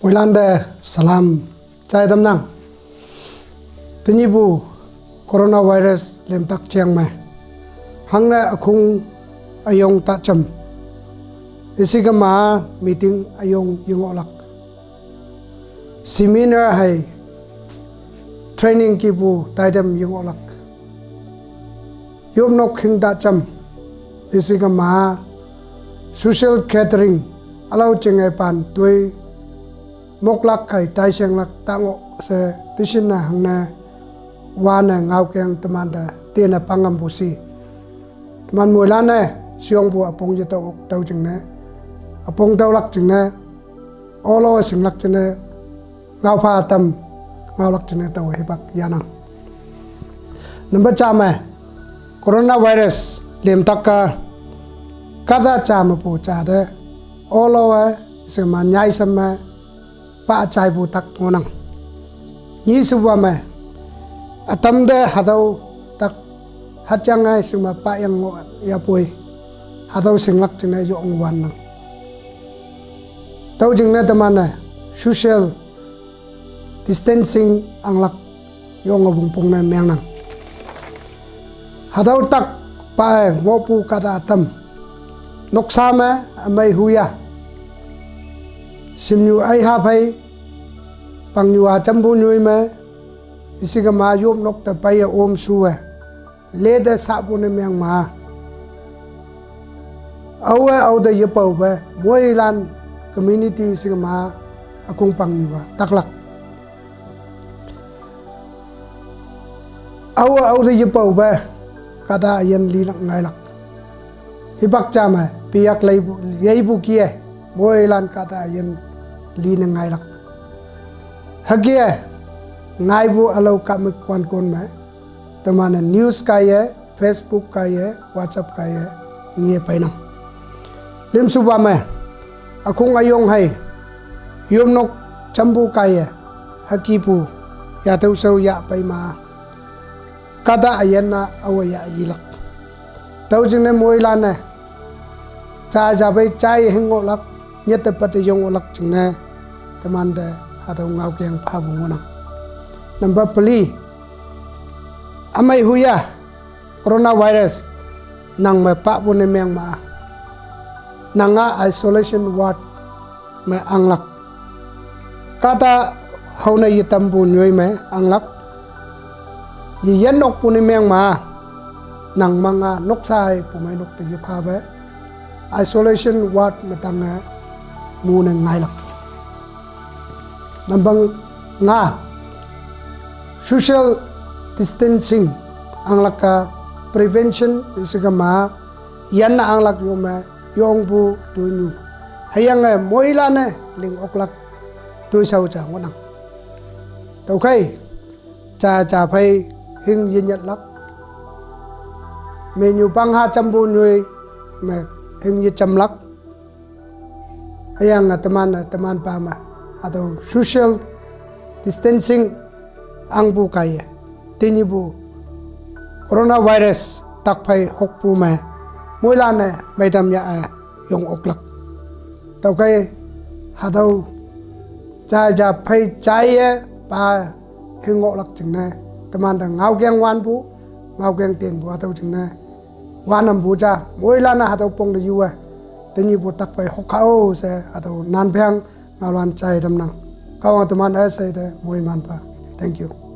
Wilanda salam chai dam nang tinibu coronavirus lem tak chiang mai hangna akhung ayong ta cham isigama meeting ayong yungolak seminar hai training kibu taidam yungolak yom nok khing ta cham isigama social catering alau chengai pan tui moklak kai tai seng lak tango se tisina hangna wana ngau keng temanda tena pangam busi teman mulane siong bu apong je tau jengne apong tau lak jengne olo sing lak jengne ngau pha tam ngau lak jengne tau hebak yanang number chama coronavirus lem takka kada chama pu cha de olo wa sema nyai sama pa chai bu tak ngonang ni suwa ma atam de hadau tak hatjangai suma pa yang ya pui hadau singlak jine yo ongwan nang tau jingna tamana social distancing anglak yo ngobung pung na meng nang hadau tak pa ngopu kada atam noksa ma amai huya Chemyuh ai ha phai pangnua chambu nyui ma isigama yom nok ta pai om suwa le da sa bu ne myang ma awa au da yepau ba moilan community isigama akung pangnua taklak awa au da yepau ba kada yan li nak ngai lak hibak chama piyak leibu yeibu kie moilan kada yan li na ngai lak hagia ngai bu alau kamik kwan kon ma tamana news kaya Facebook kaya WhatsApp kaya ngie painang lim suba ma akung ayong hai yom nok chambu kaya hakipu ya tau sau ya pai ma kada ayana awaya yilak tau jingne moilan na cha ja bai chai hingolak nyet pat yong olak jingne tamanda atau ngau keng pha bungonang number peli amai huya coronavirus nang ma pa bune meng ma nanga isolation ward ma anglak kata hauna yitam bu nyoi ma anglak yi yen nok bune meng ma nang manga nok sai pu mai nok te pha ba isolation ward matanga mu na ngai lak nambang nga social distancing anglaka prevention isigama yan na anglak yoma yong bu tuinu hayang moila ne ling oklak tu sau cha ngonang tau khai cha phai hing yin yat lak menu pang ha chambu nyui me hing yi cham lak hayang teman pa ma atau social distancing ang bu kaya tinibu coronavirus tak phai hokpu ma moila ne maidam ya yong oklak tau kai hadau ja phai chai pa hingok lak chingna teman da ngau geng wan bu ngau geng ten bu atau chingna wanam bu ja moila na hadau pong de yuwa tinibu tak phai hokhao se atau nan phang ngawan chai dam nang kawan teman ai sai de moi man pa thank you